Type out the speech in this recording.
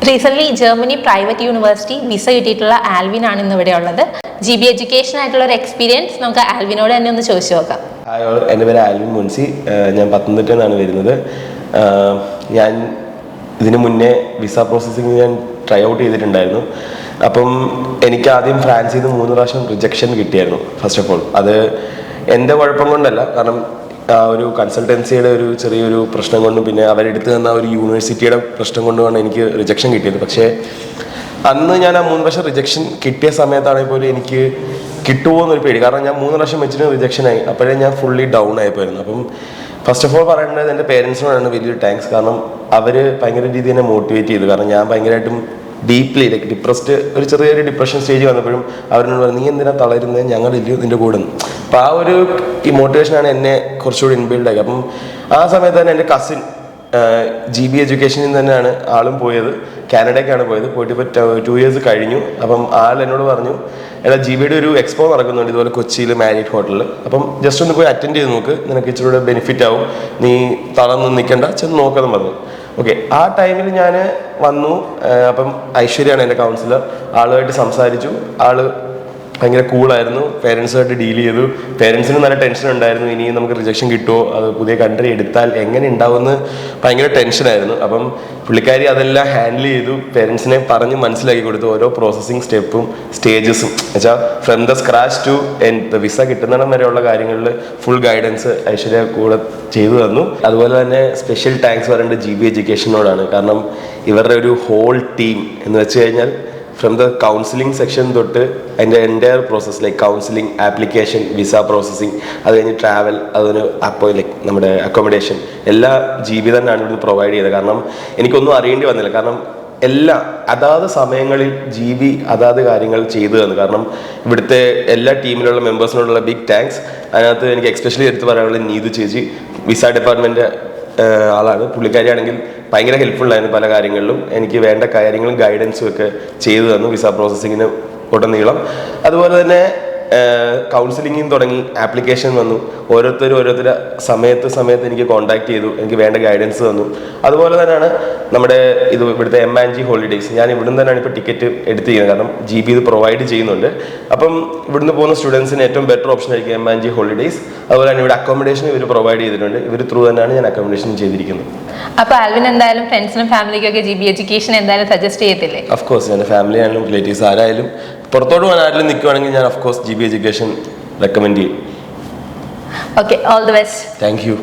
Recent Germany private university visa കിട്ടിയിട്ടുള്ള Alvin ആണ് ഇന്ന് ഇവിടെ ഉള്ളത്. GB എഡ്യൂക്കേഷൻ ആയിട്ടുള്ള ഒരു എക്സ്പീരിയൻസ് നമുക്ക് ആൽവിനോട് തന്നെ ഒന്ന് ചോദിച്ചു നോക്കാം. ഹായ്, എൻ്റെ പേര് ആൽവിൻ മുൻസി. ഞാൻ പത്തനംതിട്ടയിൽ നിന്നാണ് വരുന്നത്. ഞാൻ ഇതിനു മുന്നേ വിസ പ്രോസസ്സിങ് ഞാൻ ട്രൈ ഔട്ട് ചെയ്തിട്ടുണ്ടായിരുന്നു. അപ്പം എനിക്ക് ആദ്യം ഫ്രാൻസിൽ നിന്ന് 3 പ്രാവശ്യം റിജക്ഷൻ കിട്ടിയായിരുന്നു. ഫസ്റ്റ് ഓഫ് ഓൾ അത് എൻ്റെ കുഴപ്പം കൊണ്ടല്ല, കാരണം ആ ഒരു കൺസൾട്ടൻസിയുടെ ഒരു ചെറിയൊരു പ്രശ്നം കൊണ്ടും പിന്നെ അവരെടുത്ത് തന്ന ഒരു യൂണിവേഴ്സിറ്റിയുടെ പ്രശ്നം കൊണ്ടുമാണ് എനിക്ക് റിജക്ഷൻ കിട്ടിയത്. പക്ഷേ അന്ന് ഞാൻ ആ 3 പ്രാവശ്യം റിജക്ഷൻ കിട്ടിയ സമയത്താണെങ്കിൽ പോലും എനിക്ക് കിട്ടുമോ എന്നൊരു പേടി. കാരണം ഞാൻ 3 പ്രാവശ്യം വെച്ചിട്ട് റിജക്ഷനായി. അപ്പോഴേ ഞാൻ ഫുള്ളി ഡൗൺ ആയിപ്പോയിരുന്നു. അപ്പം ഫസ്റ്റ് ഓഫ് ഓൾ പറയേണ്ടത് എൻ്റെ പേരൻസിനോടാണ് വലിയൊരു താങ്ക്സ്. കാരണം അവർ ഭയങ്കര രീതിയിൽ എന്നെ മോട്ടിവേറ്റ് ചെയ്തു. കാരണം ഞാൻ ഭയങ്കരമായിട്ടും ഡീപ്ലി ലൈക്ക് ഡിപ്രസ്ഡ്, ഒരു ചെറിയൊരു ഡിപ്രഷൻ സ്റ്റേജ് വന്നപ്പോഴും അവരോട് പറഞ്ഞു, നീ എന്തിനാ തളരുന്നത്, ഞങ്ങളില്ലയോ നിൻ്റെ കൂടെ. അപ്പോൾ ആ ഒരു ഈ മോട്ടിവേഷനാണ് എന്നെ കുറച്ചുകൂടി ഇൻബിൽഡ് ആക്കി. അപ്പം ആ സമയത്ത് തന്നെ എൻ്റെ കസിൻ GB എഡ്യൂക്കേഷനിൽ തന്നെയാണ് ആളും പോയത്. കാനഡയ്ക്കാണ് പോയത്. പോയിട്ട് ഇപ്പോൾ 2 ഇയേഴ്സ് കഴിഞ്ഞു. അപ്പം ആൾ എന്നോട് പറഞ്ഞു, എടാ GBയുടെ ഒരു എക്സ്പോ നടക്കുന്നുണ്ട് ഇതുപോലെ കൊച്ചിയിൽ മാരിയറ്റ് ഹോട്ടലിൽ. അപ്പം ജസ്റ്റ് ഒന്ന് പോയി അറ്റൻഡ് ചെയ്ത് നോക്ക്, നിനക്ക് ഇച്ചിരി ബെനിഫിറ്റ് ആവും, നീ തളർന്ന് നിൽക്കണ്ട, ചെന്ന് നോക്കാമെന്ന് പറഞ്ഞു. ഓക്കെ, ആ ടൈമിൽ ഞാൻ വന്നു. അപ്പം ഐശ്വര്യയാണ് എൻ്റെ കൗൺസിലർ. ആളുമായിട്ട് സംസാരിച്ചു. ആള് ഭയങ്കര കൂളായിരുന്നു. പേരൻസുമായിട്ട് ഡീൽ ചെയ്തു. പേരൻസിന് നല്ല ടെൻഷൻ ഉണ്ടായിരുന്നു, ഇനി നമുക്ക് റിജക്ഷൻ കിട്ടുമോ, അത് പുതിയ കൺട്രി എടുത്താൽ എങ്ങനെ ഉണ്ടാവുമെന്ന് ഭയങ്കര ടെൻഷനായിരുന്നു. അപ്പം പുള്ളിക്കാരി അതെല്ലാം ഹാൻഡിൽ ചെയ്തു. പേരൻസിനെ പറഞ്ഞ് മനസ്സിലാക്കി കൊടുത്തു ഓരോ പ്രോസസ്സിങ് സ്റ്റെപ്പും സ്റ്റേജസും. വെച്ചാൽ from the scratch to end visa കിട്ടുന്നിടം വരെയുള്ള കാര്യങ്ങളിൽ ഫുൾ ഗൈഡൻസ് ഐശ്വര്യ കൂടെ ചെയ്തു തന്നു. അതുപോലെ തന്നെ സ്പെഷ്യൽ താങ്ക്സ് പറയേണ്ടത് GB എഡ്യൂക്കേഷനോടാണ്. കാരണം ഇവരുടെ ഒരു ഹോൾ ടീം എന്ന് വെച്ച് കഴിഞ്ഞാൽ ഫ്രം ദ കൗൺസിലിംഗ് സെക്ഷൻ തൊട്ട് അതിൻ്റെ entire process like counselling, application, visa processing, അത് കഴിഞ്ഞ് ട്രാവൽ, അതിന് അപ്പോൾ ലൈക്ക് നമ്മുടെ അക്കോമഡേഷൻ എല്ലാം GB തന്നെയാണ് ഇവിടുന്ന് പ്രൊവൈഡ് ചെയ്തത്. കാരണം എനിക്കൊന്നും അറിയേണ്ടി വന്നില്ല. കാരണം എല്ലാ അതാത് സമയങ്ങളിൽ GB അതാത് കാര്യങ്ങൾ ചെയ്തു തന്നു. കാരണം ഇവിടുത്തെ എല്ലാ ടീമിലുള്ള മെമ്പേഴ്സിനോടുള്ള ബിഗ് താങ്ക്സ്. അതിനകത്ത് എനിക്ക് എക്സ്പെഷ്യലി എടുത്ത് പറയാനുള്ളത് നീതു ചേച്ചി, വിസ ഡിപ്പാർട്ട്മെൻറ്റ് ആളാണ്. പുള്ളിക്കാരിയാണെങ്കിൽ ഭയങ്കര ഹെൽപ്ഫുള്ളായിരുന്നു പല കാര്യങ്ങളിലും. എനിക്ക് വേണ്ട കാര്യങ്ങളും ഗൈഡൻസും ഒക്കെ ചെയ്തു തന്നു വിസ പ്രോസസ്സിങ്ങിന് ഉടനീളം. അതുപോലെ തന്നെ കൗൺസിലിംഗിൽ തുടങ്ങി ആപ്ലിക്കേഷൻ വന്നു. ഓരോരുത്തരുടെ സമയത്ത് എനിക്ക് കോൺടാക്ട് ചെയ്തു, എനിക്ക് വേണ്ട ഗൈഡൻസ് തന്നു. അതുപോലെ തന്നെയാണ് നമ്മുടെ ഇവിടുത്തെ M&G ഹോളിഡേയ്സ്. ഞാൻ ഇവിടുന്ന് തന്നെയാണ് ഇപ്പോൾ ടിക്കറ്റ് എടുത്ത് ചെയ്യുന്നത്. കാരണം GB ഇത് പ്രൊവൈഡ് ചെയ്യുന്നുണ്ട്. അപ്പം ഇവിടുന്ന് പോകുന്ന സ്റ്റുഡൻസിന് ഏറ്റവും ബെറ്റർ ഓപ്ഷൻ ആയിരിക്കും M&G ഹോളിഡേയ്സ്. അതുപോലെ തന്നെ ഇവിടെ അക്കോമഡേഷൻ ഇവർ പ്രൊവൈഡ് ചെയ്തിട്ടുണ്ട്. ഇവർ ത്രൂ തന്നെയാണ് ഞാൻ അക്കോമഡേഷൻ ചെയ്തിരിക്കുന്നത്. അപ്പോൾ ആൽവിൻ എന്തായാലും ഫ്രണ്ട്സിനും ഫാമിലിക്കൊക്കെ GB എഡ്യൂക്കേഷൻ എന്തായാലും സജസ്റ്റ് ചെയ്യത്തില്ലേ? ഓഫ് കോഴ്സ്, എൻ്റെ ഫാമിലി ആയാലും റിലേറ്റീവ്സ് ആരായാലും പുറത്തോട്ട് പോകാൻ ആരെങ്കിലും നിൽക്കുവാണെങ്കിൽ ഞാൻ of course GB education recommend ചെയ്യും. Okay, all the best. Thank you.